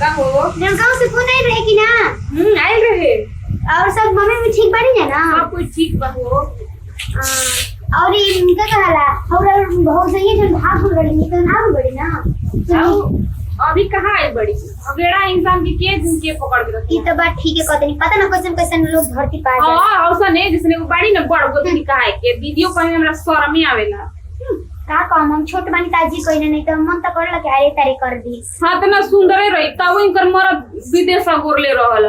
का हो गाँव से फोन आई रहे कि ना? आयल रहे। और सब मम्मी भी ठीक बाड़ी है ना? सब कुछ ठीक बा हो। और ये इनका कहला और बहुत सही है जो भाग बड़ी निकल ना बड़ी ना। अभी कहाँ आई बड़ी अगेड़ा इंसान के पकड़ के रखी। ये तो बात ठीक है कहते नहीं पता ना कैसे कैसे लोग भर्ती पाए। हां औसा नहीं जिसने को बाड़ी ना बड़ गोतनी कहा है के वीडियो कहीं हमरा शर्म ही आवेला। का काम हम छोट बानी ताजी कोई नहीं तो मन तो करला के अरे तारे कर दी। हां त ना सुंदर रही तब इनकर मरद विदेश गोरले रहल।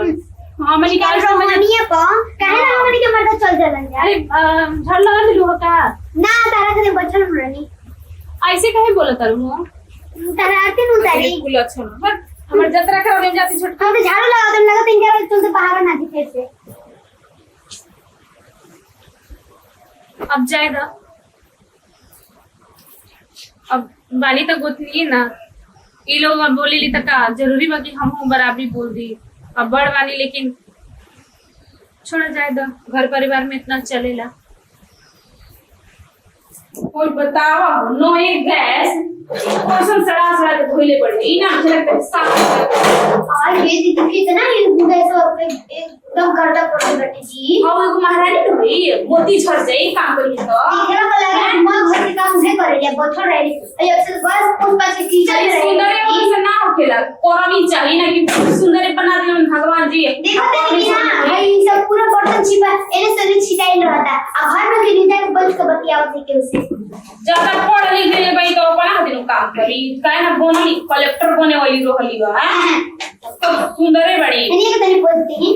हां मनी का रोमानिया प काहे ना हमनी के मर्द चल जालन यार। अरे झड़ लगा दिलु हो का ना तारा के बचल रहनी ऐसे कहे बोलत रहू तारा आते नु तारी बिल्कुल अच्छा बट हमर जतरा करे जाती छोट हम तो झाड़ू लगा तुम लगा तीन चार चलते बाहर ना दिखे से। अब जाएगा अब वाली तो गोतनी ना ये लोग अब बोले ली तक जरूरी बा कि हम बराबरी बोल दी। अब बड़ वाली लेकिन छोड़ा जाए दो घर परिवार में इतना चलेला। कोई बतावा नो एक गैस कौन सड़ा सड़ा के धोइले पड़े इना झलक के साफ और ये दी कितना ये गैस एकदम करता पड़ बैठी जी। हां एगो महारानी न होई मोती झड़ जाई काम करी तो देखला को लगा मन घर के काम से करे ले बैठो रही अयो से बस कुछ पास कीचड़ रही सुंदर से ना होखेला करमी चाहिए ना कि सुंदर बना दिलन भगवान जी। देखो तो कि ना भाई सब पूरा बर्तन छिपा एने से छिटाई रहता आ घर में के नीचे बंद के बतियाओ थे के उसे ज्यादा पढ़ लिख ले भाई तो अपना दिन काम करी काहे ना बोनी कलेक्टर बने वाली रोहली बा तो सुंदर है बड़ी नहीं के तनी बोलती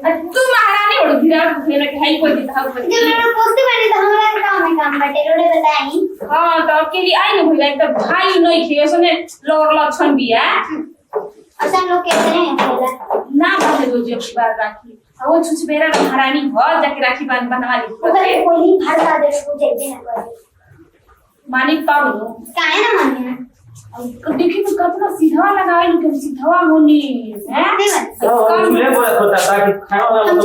है तू महारानी उड़ विराट खेल के हाई कोई दिखा ऊपर जब मैं पोस्ती बनी तो हमारा काम है काम बटे रोडे बताई। हां तो अकेली आई न भइला तो भाई नहीं खे उसने लोर लक्षण भी है अच्छा लोग कहते हैं पहला ना बांधे रोज एक बार राखी वो छुछ बेरा महारानी हो जाके राखी बनवा ली उधर कोई घर का दे को जेबे ना करे मानी तब नो काहे ना माने देखी तो कतना सीधा लगाए लो कि सीधा होनी है ले बोला होता ताकि खाना वाला हम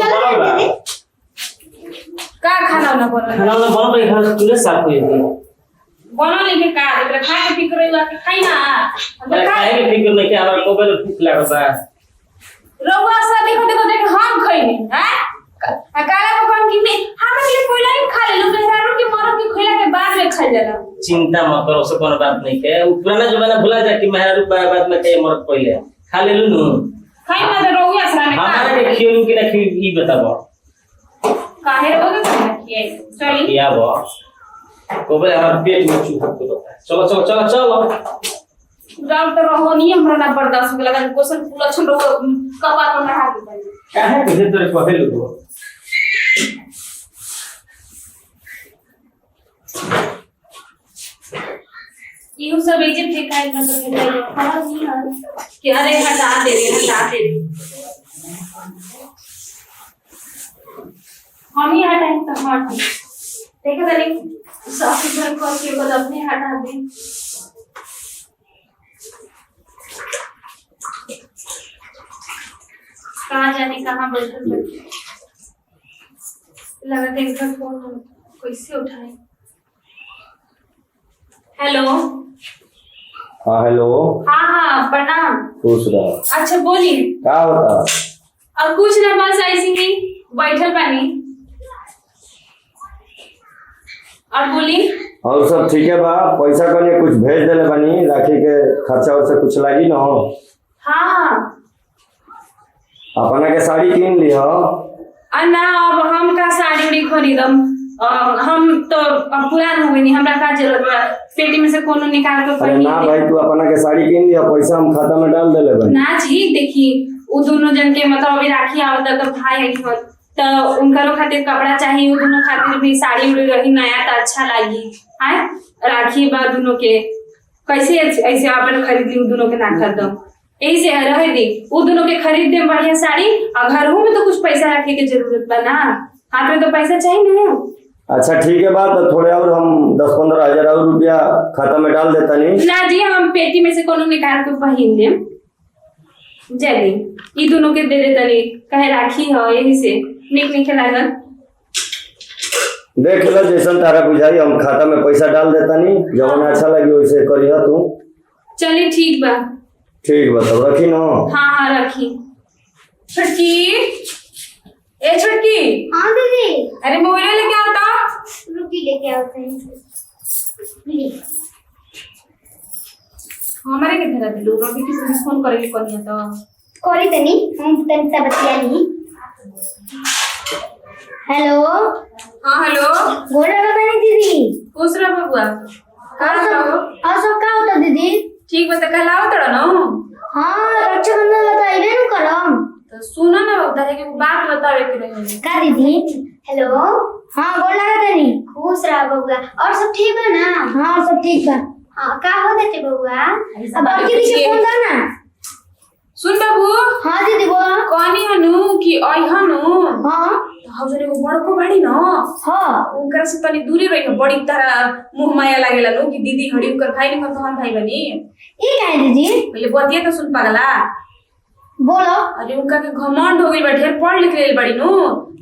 का खाना ना बनो खाना वाला बनो तो यहाँ पूरे साफ हो जाती है बनो लेके का एकरा खा के फिकर रही के खाई ना मैं खाए के फिकर नहीं कि हमारा कोबे भूख लागता है रउआ सा देखो हम खइनी हैं काला पकवान की में हम के कोइला ही खा ले लो मेहरारू के मरद के खइला के बाद में खा जाला। चिंता मत करो सब कोनो बात नहीं है पुराना जमाना भुला जा कि मेहरारू बाद में कई मरद पहले खा ले नु खाई ना तो रउआ सरा में हमारा के खियो कि ना खियो ई बताबो काहे रउआ के खिए चली किया बो कोबे हमार पेट में चूहा को होता है चलो चलो चलो चलो जाओ तो रहोनी हमरा ना बर्दाश्त हो लगा क्वेश्चन फुल अच्छा रो कपार पर मढ़ा के काहे के तोरे कहले लो ये सब इज्जत के काहे मतलब के जाए समझ नहीं आ कि अरे हटा दे हम ही हटाएं तो हट देखो तनी साफ सुथरा करके बाद अपने हटा दे कहाँ जाने कहाँ बैठल लगा के इनका फोन कैसे उठाए। हेलो हाँ हेलो हाँ प्रणाम खुश रहो। अच्छा बोली क्या होता अब कुछ ना बस ऐसे ही बैठल बानी और बोली और सब ठीक है बा पैसा कने कुछ भेज देले बानी राखी के खर्चा वर्चा कुछ लागी ना हाँ अपना के साड़ी किन ली हो ना अब हम का साड़ी उड़ी खरीदम हम तो अब पुरान हो गई हमरा का जरूरत बा पेटी में से कोनो निकाल के अरे ना भाई तू अपना के साड़ी किन लिया पैसा हम खाता में डाल देले बानी ना जी देखी वो दोनों जन के मतलब अभी राखी आवता तो भाई है घर तो उनकरो खातिर कपड़ा चाहिए वो दोनों खातिर भी साड़ी उड़ी रही नया तो अच्छा लागी है राखी बा दोनों के कैसे ऐसे आपन खरीद ली वो दोनों के ना खरीदम यही से रह दी वो दोनों के खरीद दे बढ़िया साड़ी और घर में तो कुछ पैसा रखे की जरूरत बा ना हाथ में तो पैसा चाहिए ना। अच्छा ठीक है बात तो थोड़े और हम 10-15 हजार और रुपया खाता में डाल देता नहीं ना जी हम पेटी में से कोनो निकाल के पहन देम जल्दी ये दोनों के दे दे तनी कहे राखी हो यही से निक निक लागल देख लो जैसन तारा बुझाई हम खाता में पैसा डाल देता नहीं जवन अच्छा लगी वैसे करिह तू चलिए ठीक बा ठीक बताओ रखी नो। हाँ हाँ रखी। छुटकी, ए छुटकी, हाँ दीदी। अरे मोबाइल लेके आता। रुकी लेके आते हैं। ले। हमारे किधर है लोग अभी किसी ने फोन करेगी कौन है तो कोरी तनी हम तनी सा बतिया ली। हेलो। हाँ हेलो। बोल रहा था दीदी। खुश रह बबुआ। और सब का होता दीदी? ठीक बता कहलाओ तड़ा ना। हाँ रक्षाबंधन बताइबे न करम। तो सुनो ना बता है कि बात बतावे के रहे का दीदी? हेलो। हाँ बोल रहा था तनी। खुश रहा बबुआ। और सब ठीक है ना? हाँ सब ठीक बा। हाँ का होता थे बबुआ? अब बाकी दीदी फोन दा ना। सुन बाबू। हाँ दीदी बोल। कहानी हनु कि आई हनु। हाँ हम जरे वो बड़को बाड़ी ना। हाँ उनकर से तनी दूरी रही बड़ी तरह मुंह माया लागेला नु कि दीदी हड़ी उनकर भाई ने तो हम भाई बनी। ये क्या है दीदी? पहले बतिया तो सुन पागला। बोलो। अरे उनका के घमंड हो गई बा ढेर पढ़ लिख लेल बड़ी नु।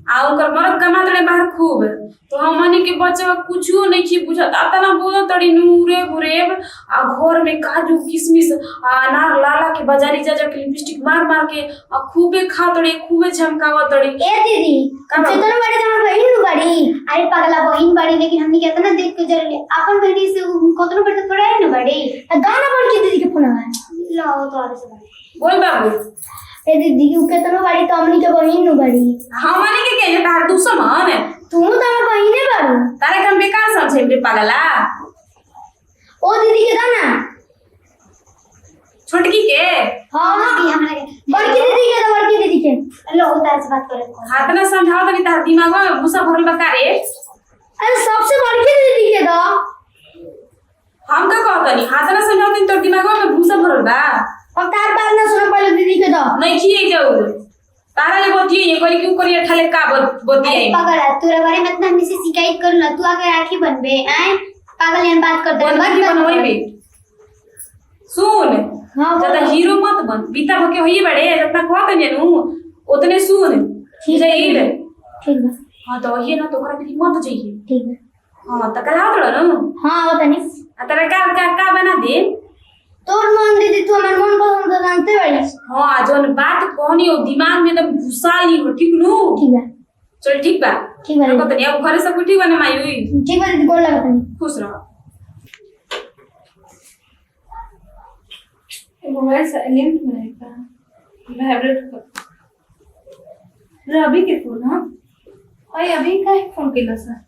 आ उनकर मरद कमात रहे बाहर खूब। तो हमनी के बच्चा कुछो नहीं की बुझत आता ना बोल तड़ी नूरे बुरेब आ घर में काजू किशमिश आ अनार लाला के बाजारी जा जा के लिपस्टिक मार मार के आ खूबे खा तड़ी खूबे झमकावा तड़ी। ए दीदी कितना बड़ी तुम्हारी बहन बड़ी। अरे पगला बहन बड़ी लेकिन हमनी के इतना देख के जरे अपन बहनी से कितना बड़ी थोड़ा है ना बड़ी। गाना बोल के दीदी के फोन आया लो तो और से बोल बाबू। ए दीदी के कितना बड़ी तो हमनी के बहन नु बड़ी। हमनी के के तार दुश्मन तू तो हमर बहने बारू। तारे कम बेकार समझे रे पागला। ओ दीदी के दाना छोटकी के। हां दीदी हमरा के बड़की दीदी के तो बड़की दीदी के लो उतार से बात करे। हाथ ना समझाओ तनी तार दिमाग में भूसा भरल बा का रे। अरे सबसे बड़की दीदी के दो। हम का कहतनी हाथ ना समझाओ तनी तोर दिमाग में भूसा भरल बा। और तार बात ना सुनो पहले दीदी के दो। नहीं खिए जाऊ तारा ले बोतिए ये करी क्यों करी ठाले का बोतिए। पगला तोरा बारे में इतना हमसे शिकायत कर ना तू आके राखी बनबे आए पागल यन बात कर दे बंदी बनवई बे। सुन हां ज्यादा हीरो मत बन बीता भके होई बड़े जितना कहत नु उतने सुन ठीक है जईर। ठीक है। हां तो ये ना तो ओकरा भी मत जइए। ठीक है। हां त कला तोड़ न। हां बतानी आ तारा का बना दे। तोर मन दीदी तू हमर मन पसंद तो जानते बड़ी। हां जोन बात कहनी हो दिमाग में एकदम घुसाली हो ठीक नु। ठीक है। चल ठीक बा। ठीक बा। कहत नहीं अब घरे सब ठीक बा ना माई हुई। ठीक बा दीदी गोल लगा तनी। खुश रहो। मोबाइल साइलेंट में है का वाइब्रेट कर रवि के फोन। हां ओए अभी का फोन केला सर।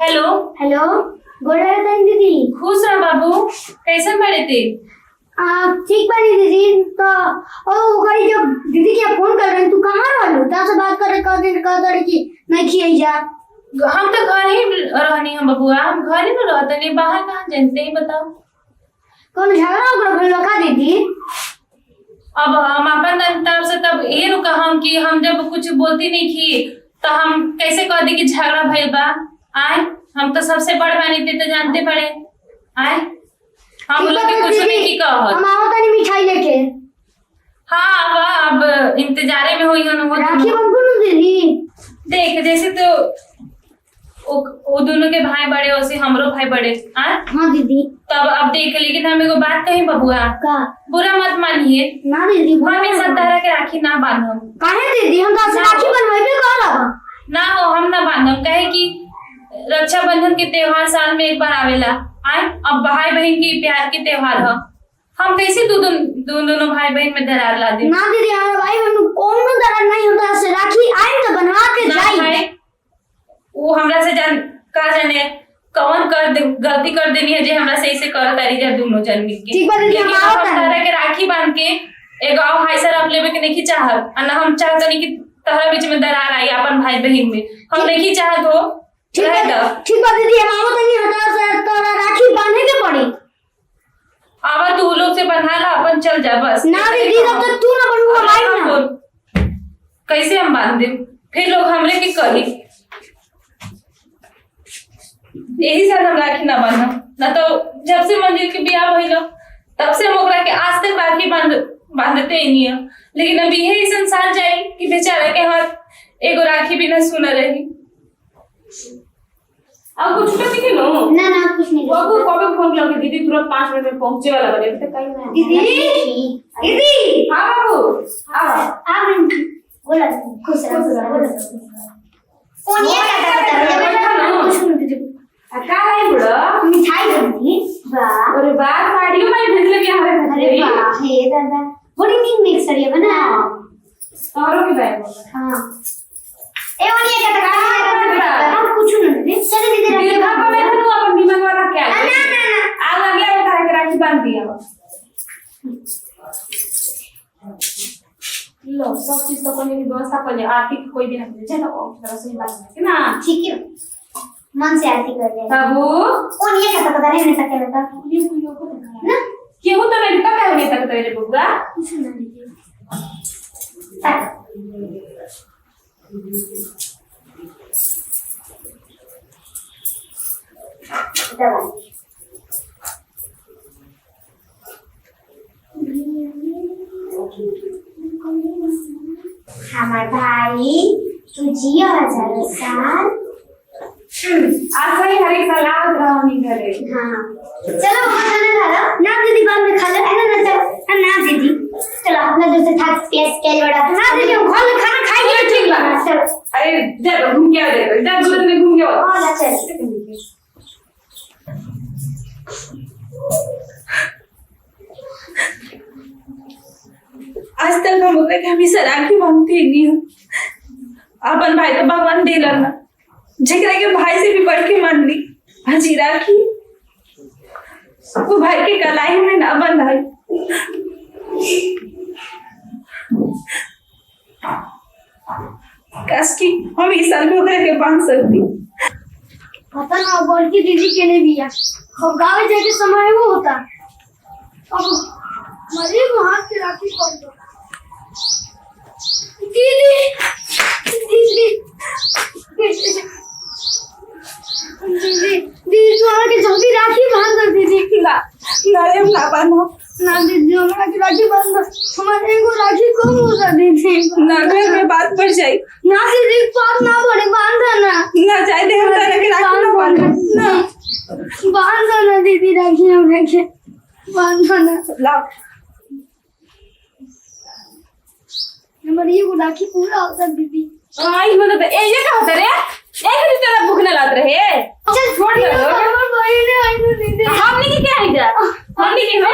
हेलो हेलो गोल लगा तनी दीदी। खुश रह बाबू कैसे बड़े थे। ठीक बानी दीदी तो ओ गई जब दीदी के फोन कर रहे तू कहां रहलू ता से बात करे कह दिन कह दड़ी की नहीं खिए जा। हम तो घर ही रहनी हम बबुआ हम घर ही में रहते नहीं बाहर कहाँ जानते ही बताओ। कौन झगड़ा उगड़ा भइल का दीदी? अब हम अपन तरफ से तब ये रुका हम कि हम जब कुछ बोलती नहीं थी तो हम कैसे कह दी कि झगड़ा भइल बा। आए हम तो सबसे बड़ बानी थे तो जानते पड़े। आए हम लोग के कुछ नहीं की कहत। हम आओ तनी मिठाई लेके। हाँ अब इंतजारे में हुई हन राखी बंधु न दीदी। देख जैसे तो वो दोनों के भाई बड़े वैसे हमरो भाई बड़े। हाँ दीदी। तब अब देख लेकिन हम एगो बात कही बबुआ का बुरा मत मानिए ना दीदी हम इस तरह के राखी ना बांधम। काहे दीदी हम तो राखी बनवाइबे करब ना हो हम ना बांधम कहे कि रक्षाबंधन के त्योहार साल में एक बार आवेला। आए अब भाई बहन के प्यार के त्योहार है हम कैसे दोनों भाई बहन में दरार ला दे। ना दीदी हमारे भाई बहन कोनो दरार नहीं होता से राखी आए तो बनवा के जाई। वो हमरा से जान का जाने कौन गलती कर देनी है जे हमरा से इसे कर तारी जा दोनों जन मिल के। ठीक बा दीदी हम आओ तरह के राखी बांध के एगो आओ भाई सर आप लेवे के नहीं चाहत और ना हम चाहतनी कि तहरा बीच में दरार आई अपन भाई बहन में हम नहीं चाहत हो। ठीक बा दीदी हम आओ तनी हटा से तोरा राखी बांधे के पड़ी। आवा तू लोग से बंधा ला अपन चल जा बस। ना दीदी तब तक तू ना बनवा भाई ना कैसे हम बांध दे फिर लोग हमरे के कही यही साल हम राखी ना बांधा ना तो जब से मंजिल के बियाह भइलो तब से हम ओकरा के आज तक राखी बांधते ही नहीं है। लेकिन अभी यही संसार जाई कि बेचारा के हाथ एगो राखी भी ना सुना रही। अब कुछ तो दिखे नो ना ना कुछ नहीं वो को कब फोन किया कि दीदी तुरंत 5 मिनट में पहुंचे वाला बने तो कहीं ना दीदी दीदी हां बाबू आओ आप बोला खुश रहो फोन ये क्या करता है कुछ नहीं दीदी का है बड़ा मिठाई दे दी वाह अरे वाह साड़ियों में भेज लगे हमारे घर अरे वाह हे दादा बड़ी नीक नीक साड़ी है बना औरों की बैग हां ए ओनी क्या करता है हम कुछ नहीं दीदी चलो दीदी दीदी रख घर पर मैं तो अपन दिमाग वाला क्या ना ना ना आ गया वो तारे राखी बांध दिया लो सब चीज तो करने की व्यवस्था कर ले आरती की कोई भी ना करे चलो तरह से बात है ना ठीक है मन से आरती कर ले बाबू ओनी क्या करता है नहीं सकते बता ये कोई लोग ना क्यों तो मेरे का क्या नहीं तक तेरे बुआ कुछ नहीं दीदी दवा हमार भाई तू जियो हजारों साल आज सही हर एक सलाह रहा नहीं करे हाँ चलो खाना खा लो ना दीदी बाद में खा लो है ना चलो ना दीदी चलो अपना दूसरे थाक पेस केल बड़ा ना दीदी हम खाना खाएंगे ठीक बा चलो अरे जा घूम के आ जा दूर में घूम के आ और ना चल आज तक हम ओकरे के हमेशा राखी बांधते नहीं हूँ अपन भाई तो भगवान दिलन ना जेकरा के भाई से भी बढ़ के मान ली हाजी राखी वो भाई के कलाई में ना बंधाई काश की हम इस साल भी ओकरा के बांध सकती पता ना बोल की दीदी के ने दिया अब गाँव जाके समय वो होता अब मरी को हाथ से राखी कौन दो दीदी दीदी दीदी दीदी तू आके जल्दी राखी बांध दो दीदी ना नारे ना बांधो ना दीदी हमरा की राखी बांध दो हमारे को राखी कम होता दीदी ना घर में बात बढ़ जाए ना दीदी बात ना बढ़े बांधा ना ना जाए दे हम तारा के राखी ना बांधो ना बांधा ना दीदी राखी हमरा के बांधा ना लाओ हमारी ये राखी पूरा होता दीदी आई मतलब ये क्या होता रे एक दिन तेरा भूख ना लग रहे चल छोड़ दो हमारे भाई ने आई तो दीदी हमने की क्या है जा हमने की हो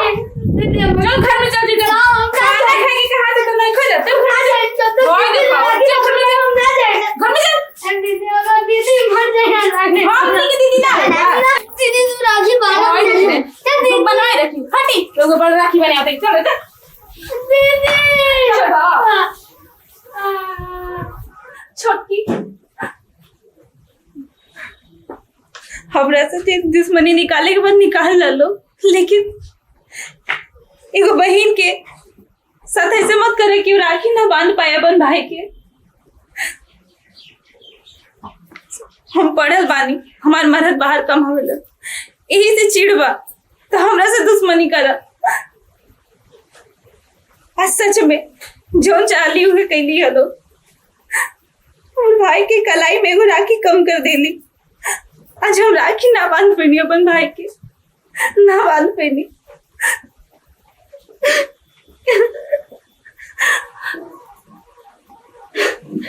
दीदी चल घर में चल जा खाना खाएगी कहां से तो नहीं खा जाते रोई देखो चल घर में चल घर में चल दीदी अगर दीदी मर जाएगा हमने की दीदी ना दीदी तू राखी बांध तुम बनाए रखी हटी लोग बड़ राखी बने आते चलो चल दीदी चलो छोटकी हमरा से दुश्मनी निकाले के बाद निकाल लो लेकिन एगो बहन के साथ ऐसे मत करे कि राखी ना बांध पाए अपन भाई के हम पढ़ल बानी हमार मरद बाहर कम होवेला यही से चिड़बा तो हमरा से दुश्मनी करा आज सच में जो चाली हुए कैली हलो और भाई के कलाई में एगो राखी कम कर देली आज हम राखी ना बांध पेनी अपन भाई के ना बांध पेनी